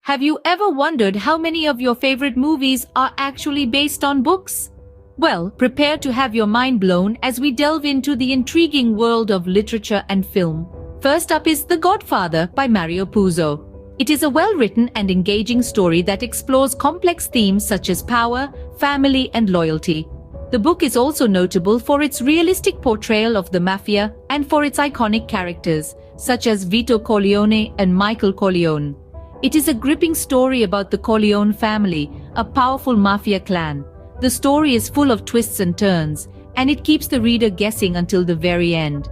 Have you ever wondered how many of your favorite movies are actually based on books? Well, prepare to have your mind blown as we delve into the intriguing world of literature and film. First up is The Godfather by Mario Puzo. It is a well-written and engaging story that explores complex themes such as power, family, and loyalty. The book is also notable for its realistic portrayal of the mafia and for its iconic characters, such as Vito Corleone and Michael Corleone. It is a gripping story about the Corleone family, a powerful mafia clan. The story is full of twists and turns, and it keeps the reader guessing until the very end.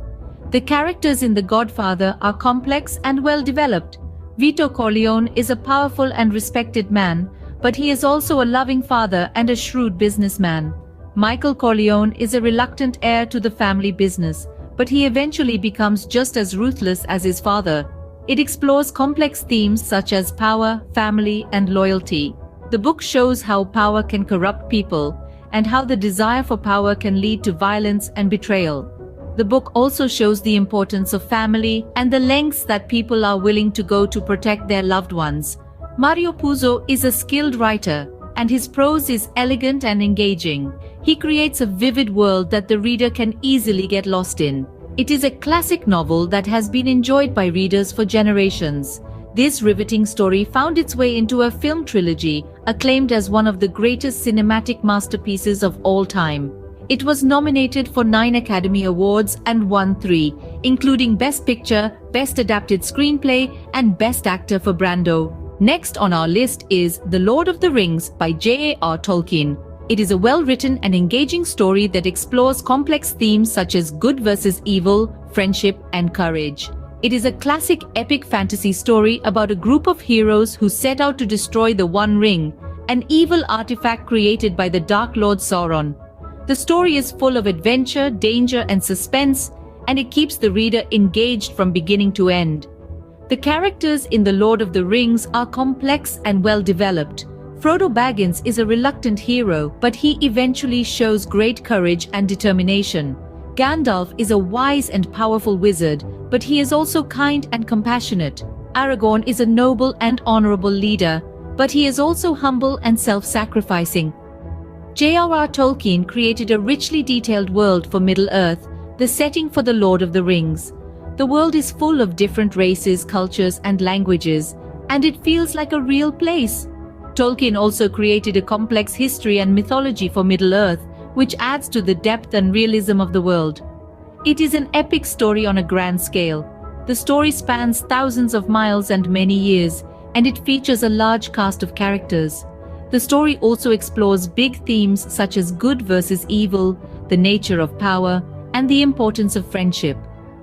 The characters in The Godfather are complex and well-developed. Vito Corleone is a powerful and respected man, but he is also a loving father and a shrewd businessman. Michael Corleone is a reluctant heir to the family business, but he eventually becomes just as ruthless as his father. It explores complex themes such as power, family, and loyalty. The book shows how power can corrupt people, and how the desire for power can lead to violence and betrayal. The book also shows the importance of family and the lengths that people are willing to go to protect their loved ones. Mario Puzo is a skilled writer, and his prose is elegant and engaging. He creates a vivid world that the reader can easily get lost in. It is a classic novel that has been enjoyed by readers for generations. This riveting story found its way into a film trilogy, acclaimed as one of the greatest cinematic masterpieces of all time. It was nominated for 9 Academy Awards and won 3, including Best Picture, Best Adapted Screenplay, and Best Actor for Brando. Next on our list is The Lord of the Rings by J.R.R. Tolkien. It is a well-written and engaging story that explores complex themes such as good versus evil, friendship, and courage. It is a classic epic fantasy story about a group of heroes who set out to destroy the One Ring, an evil artifact created by the Dark Lord Sauron. The story is full of adventure, danger, and suspense, and it keeps the reader engaged from beginning to end. The characters in The Lord of the Rings are complex and well-developed. Frodo Baggins is a reluctant hero, but he eventually shows great courage and determination. Gandalf is a wise and powerful wizard, but he is also kind and compassionate. Aragorn is a noble and honorable leader, but he is also humble and self-sacrificing. J.R.R. Tolkien created a richly detailed world for Middle-earth, the setting for The Lord of the Rings. The world is full of different races, cultures, and languages, and it feels like a real place. Tolkien also created a complex history and mythology for Middle-earth, which adds to the depth and realism of the world. It is an epic story on a grand scale. The story spans thousands of miles and many years, and it features a large cast of characters. The story also explores big themes such as good versus evil, the nature of power, and the importance of friendship.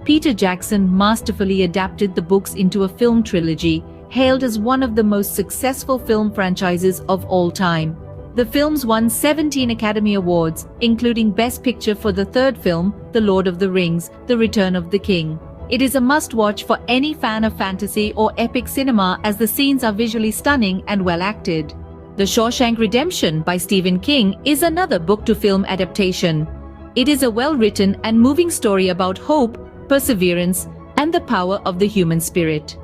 Peter Jackson masterfully adapted the books into a film trilogy, hailed as one of the most successful film franchises of all time. The films won 17 Academy Awards, including Best Picture for the third film, The Lord of the Rings: The Return of the King. It is a must-watch for any fan of fantasy or epic cinema, as the scenes are visually stunning and well acted. The Shawshank Redemption by Stephen King is another book-to-film adaptation. It is a well-written and moving story about hope, perseverance, and the power of the human spirit.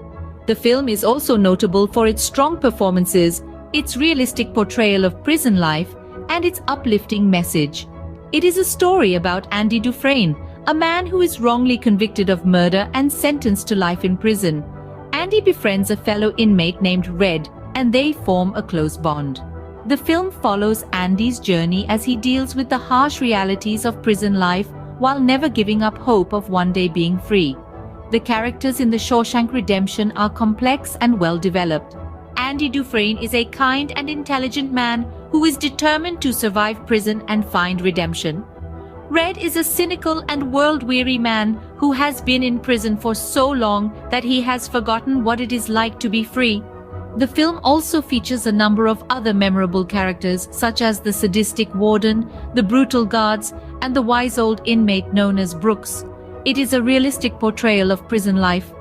The film is also notable for its strong performances, its realistic portrayal of prison life, and its uplifting message. It is a story about Andy Dufresne, a man who is wrongly convicted of murder and sentenced to life in prison. Andy befriends a fellow inmate named Red, and they form a close bond. The film follows Andy's journey as he deals with the harsh realities of prison life while never giving up hope of one day being free. The characters in The Shawshank Redemption are complex and well-developed. Andy Dufresne is a kind and intelligent man who is determined to survive prison and find redemption. Red is a cynical and world-weary man who has been in prison for so long that he has forgotten what it is like to be free. The film also features a number of other memorable characters, such as the sadistic warden, the brutal guards, and the wise old inmate known as Brooks. It is a realistic portrayal of prison life.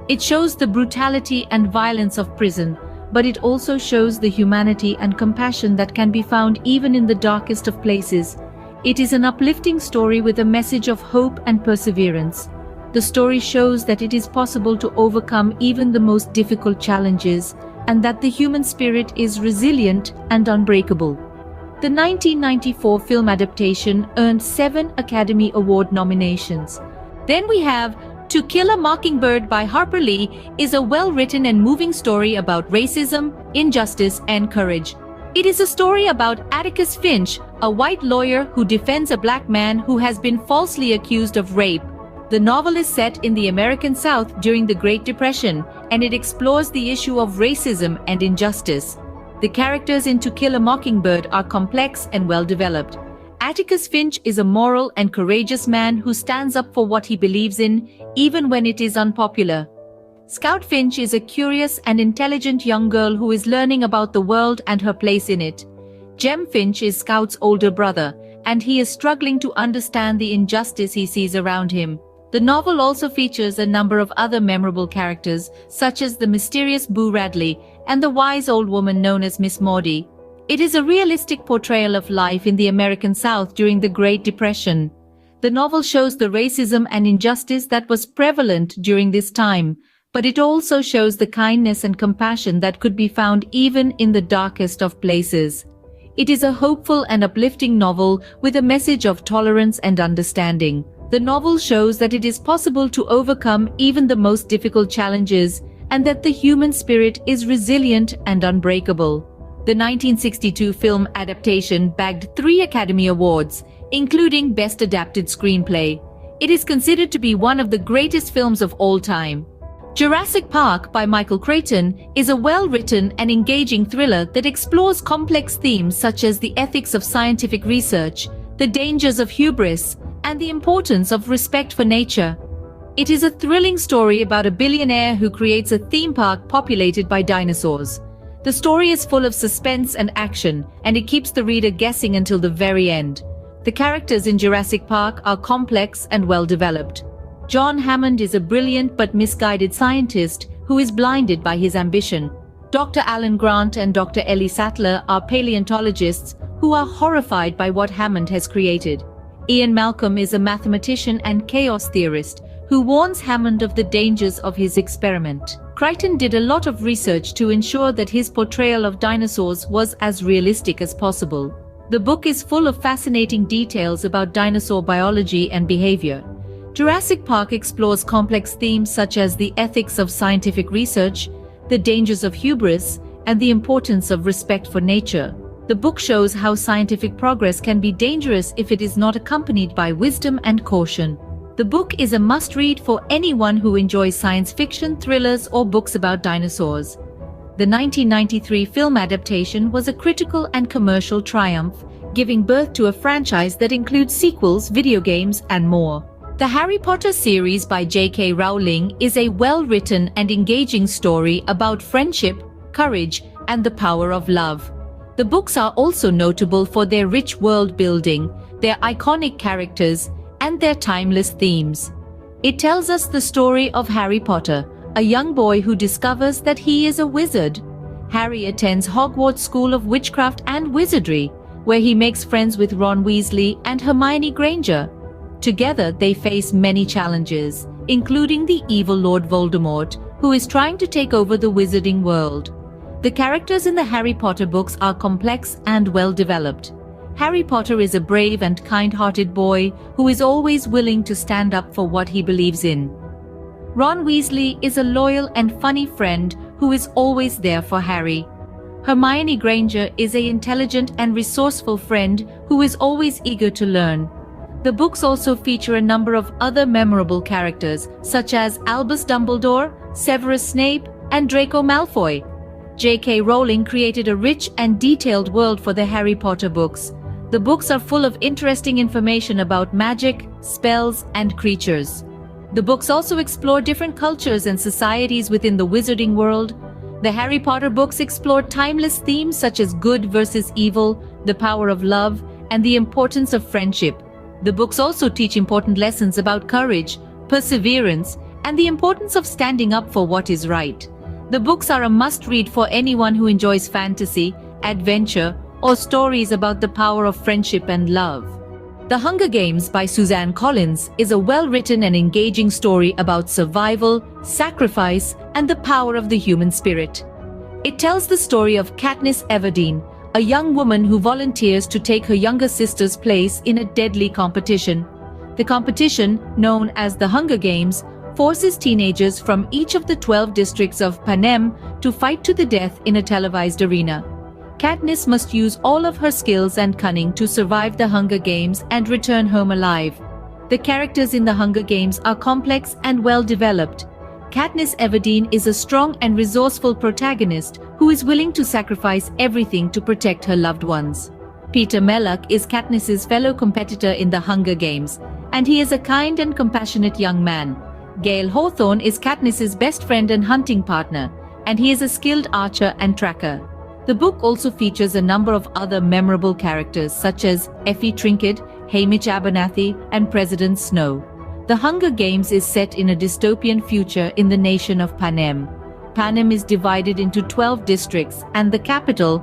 It shows the brutality and violence of prison, but it also shows the humanity and compassion that can be found even in the darkest of places. It is an uplifting story with a message of hope and perseverance. The story shows that it is possible to overcome even the most difficult challenges, and that the human spirit is resilient and unbreakable. The 1994 film adaptation earned 7 Academy Award nominations. Then we have To Kill a Mockingbird by Harper Lee is a well-written and moving story about racism, injustice, and courage. It is a story about Atticus Finch, a white lawyer who defends a black man who has been falsely accused of rape. The novel is set in the American South during the Great Depression, and it explores the issue of racism and injustice. The characters in To Kill a Mockingbird are complex and well-developed. Atticus Finch is a moral and courageous man who stands up for what he believes in, even when it is unpopular. Scout Finch is a curious and intelligent young girl who is learning about the world and her place in it. Jem Finch is Scout's older brother, and he is struggling to understand the injustice he sees around him. The novel also features a number of other memorable characters, such as the mysterious Boo Radley and the wise old woman known as Miss Maudie. It is a realistic portrayal of life in the American South during the Great Depression. The novel shows the racism and injustice that was prevalent during this time, but it also shows the kindness and compassion that could be found even in the darkest of places. It is a hopeful and uplifting novel with a message of tolerance and understanding. The novel shows that it is possible to overcome even the most difficult challenges, and that the human spirit is resilient and unbreakable. The 1962 film adaptation bagged 3 Academy Awards, including Best Adapted Screenplay. It is considered to be one of the greatest films of all time. Jurassic Park by Michael Crichton is a well-written and engaging thriller that explores complex themes such as the ethics of scientific research, the dangers of hubris, and the importance of respect for nature. It is a thrilling story about a billionaire who creates a theme park populated by dinosaurs. The story is full of suspense and action, and it keeps the reader guessing until the very end. The characters in Jurassic Park are complex and well-developed. John Hammond is a brilliant but misguided scientist who is blinded by his ambition. Dr. Alan Grant and Dr. Ellie Sattler are paleontologists who are horrified by what Hammond has created. Ian Malcolm is a mathematician and chaos theorist who warns Hammond of the dangers of his experiment. Crichton did a lot of research to ensure that his portrayal of dinosaurs was as realistic as possible. The book is full of fascinating details about dinosaur biology and behavior. Jurassic Park explores complex themes such as the ethics of scientific research, the dangers of hubris, and the importance of respect for nature. The book shows how scientific progress can be dangerous if it is not accompanied by wisdom and caution. The book is a must-read for anyone who enjoys science fiction, thrillers, or books about dinosaurs. The 1993 film adaptation was a critical and commercial triumph, giving birth to a franchise that includes sequels, video games, and more. The Harry Potter series by J.K. Rowling is a well-written and engaging story about friendship, courage, and the power of love. The books are also notable for their rich world building, their iconic characters, and their timeless themes. It tells us the story of Harry Potter, a young boy who discovers that he is a wizard. Harry attends Hogwarts School of Witchcraft and Wizardry, where he makes friends with Ron Weasley and Hermione Granger. Together, they face many challenges, including the evil Lord Voldemort, who is trying to take over the wizarding world. The characters in the Harry Potter books are complex and well-developed. Harry Potter is a brave and kind-hearted boy who is always willing to stand up for what he believes in. Ron Weasley is a loyal and funny friend who is always there for Harry. Hermione Granger is an intelligent and resourceful friend who is always eager to learn. The books also feature a number of other memorable characters, such as Albus Dumbledore, Severus Snape, and Draco Malfoy. J.K. Rowling created a rich and detailed world for the Harry Potter books. The books are full of interesting information about magic, spells, and creatures. The books also explore different cultures and societies within the wizarding world. The Harry Potter books explore timeless themes such as good versus evil, the power of love, and the importance of friendship. The books also teach important lessons about courage, perseverance, and the importance of standing up for what is right. The books are a must-read for anyone who enjoys fantasy, adventure, or stories about the power of friendship and love. The Hunger Games by Suzanne Collins is a well-written and engaging story about survival, sacrifice, and the power of the human spirit. It tells the story of Katniss Everdeen, a young woman who volunteers to take her younger sister's place in a deadly competition. The competition, known as the Hunger Games, forces teenagers from each of the 12 districts of Panem to fight to the death in a televised arena. Katniss must use all of her skills and cunning to survive the Hunger Games and return home alive. The characters in the Hunger Games are complex and well developed. Katniss Everdeen is a strong and resourceful protagonist who is willing to sacrifice everything to protect her loved ones. Peter Mellark is Katniss's fellow competitor in the Hunger Games, and he is a kind and compassionate young man. Gale Hawthorne is Katniss's best friend and hunting partner, and he is a skilled archer and tracker. The book also features a number of other memorable characters such as Effie Trinket, Haymitch Abernathy, and President Snow. The Hunger Games is set in a dystopian future in the nation of Panem. Panem is divided into 12 districts, and the capital,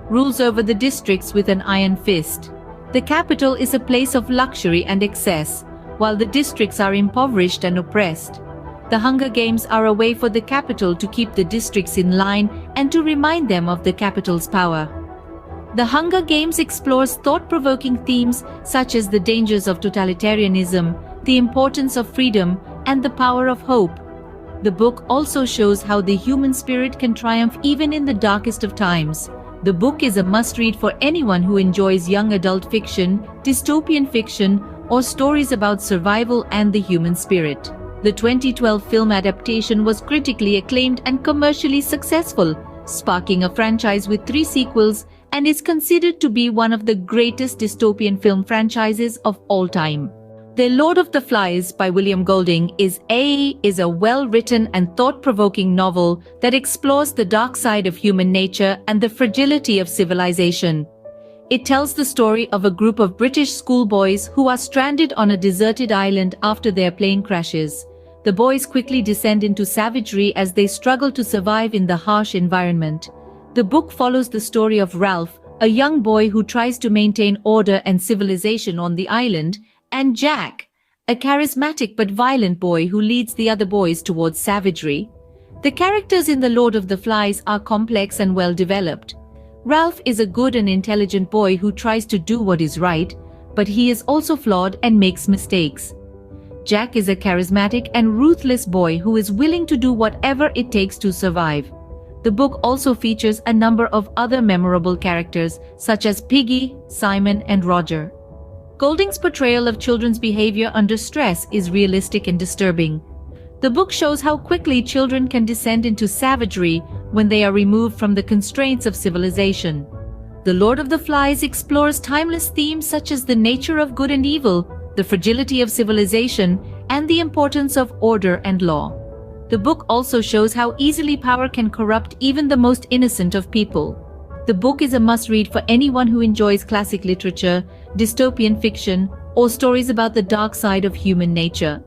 rules over the districts with an iron fist. The capital is a place of luxury and excess, while the districts are impoverished and oppressed. The Hunger Games are a way for the capital to keep the districts in line and to remind them of the capital's power. The Hunger Games explores thought-provoking themes such as the dangers of totalitarianism, the importance of freedom, and the power of hope. The book also shows how the human spirit can triumph even in the darkest of times. The book is a must-read for anyone who enjoys young adult fiction, dystopian fiction, or stories about survival and the human spirit. The 2012 film adaptation was critically acclaimed and commercially successful, sparking a franchise with 3 sequels, and is considered to be one of the greatest dystopian film franchises of all time. The Lord of the Flies by William Golding is a well-written and thought-provoking novel that explores the dark side of human nature and the fragility of civilization. It tells the story of a group of British schoolboys who are stranded on a deserted island after their plane crashes. The boys quickly descend into savagery as they struggle to survive in the harsh environment. The book follows the story of Ralph, a young boy who tries to maintain order and civilization on the island, and Jack, a charismatic but violent boy who leads the other boys towards savagery. The characters in The Lord of the Flies are complex and well developed. Ralph is a good and intelligent boy who tries to do what is right, but he is also flawed and makes mistakes. Jack is a charismatic and ruthless boy who is willing to do whatever it takes to survive. The book also features a number of other memorable characters such as Piggy, Simon, and Roger. Golding's portrayal of children's behavior under stress is realistic and disturbing. The book shows how quickly children can descend into savagery when they are removed from the constraints of civilization. The Lord of the Flies explores timeless themes such as the nature of good and evil, the fragility of civilization, and the importance of order and law. The book also shows how easily power can corrupt even the most innocent of people. The book is a must-read for anyone who enjoys classic literature, dystopian fiction, or stories about the dark side of human nature.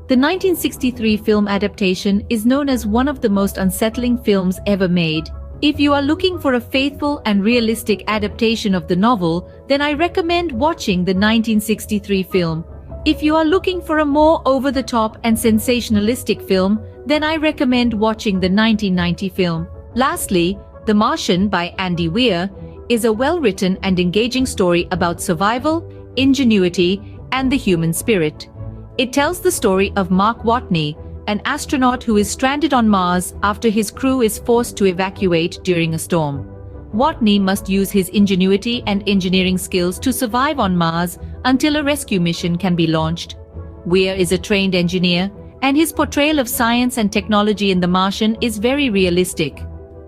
The 1963 film adaptation is known as one of the most unsettling films ever made. If you are looking for a faithful and realistic adaptation of the novel, then I recommend watching the 1963 film. If you are looking for a more over-the-top and sensationalistic film, then I recommend watching the 1990 film. Lastly, The Martian by Andy Weir is a well-written and engaging story about survival, ingenuity, and the human spirit. It tells the story of Mark Watney, an astronaut who is stranded on Mars after his crew is forced to evacuate during a storm. Watney must use his ingenuity and engineering skills to survive on Mars until a rescue mission can be launched. Weir is a trained engineer, and his portrayal of science and technology in The Martian is very realistic.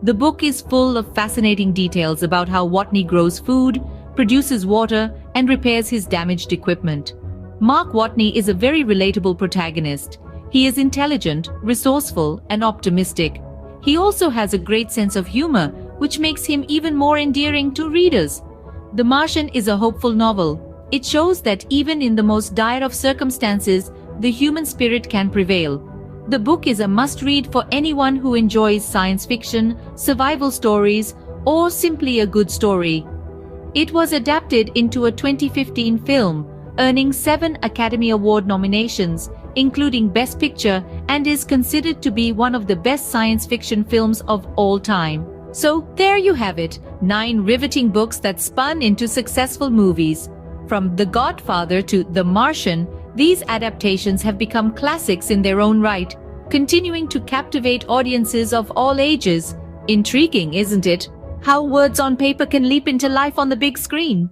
The book is full of fascinating details about how Watney grows food, produces water, and repairs his damaged equipment. Mark Watney is a very relatable protagonist. He is intelligent, resourceful, and optimistic. He also has a great sense of humor, which makes him even more endearing to readers. The Martian is a hopeful novel. It shows that even in the most dire of circumstances, the human spirit can prevail. The book is a must-read for anyone who enjoys science fiction, survival stories, or simply a good story. It was adapted into a 2015 film, earning 7 Academy Award nominations including Best Picture, and is considered to be one of the best science fiction films of all time. So, there you have it, 9 riveting books that spun into successful movies. From The Godfather to The Martian, these adaptations have become classics in their own right, continuing to captivate audiences of all ages. Intriguing, isn't it? How words on paper can leap into life on the big screen.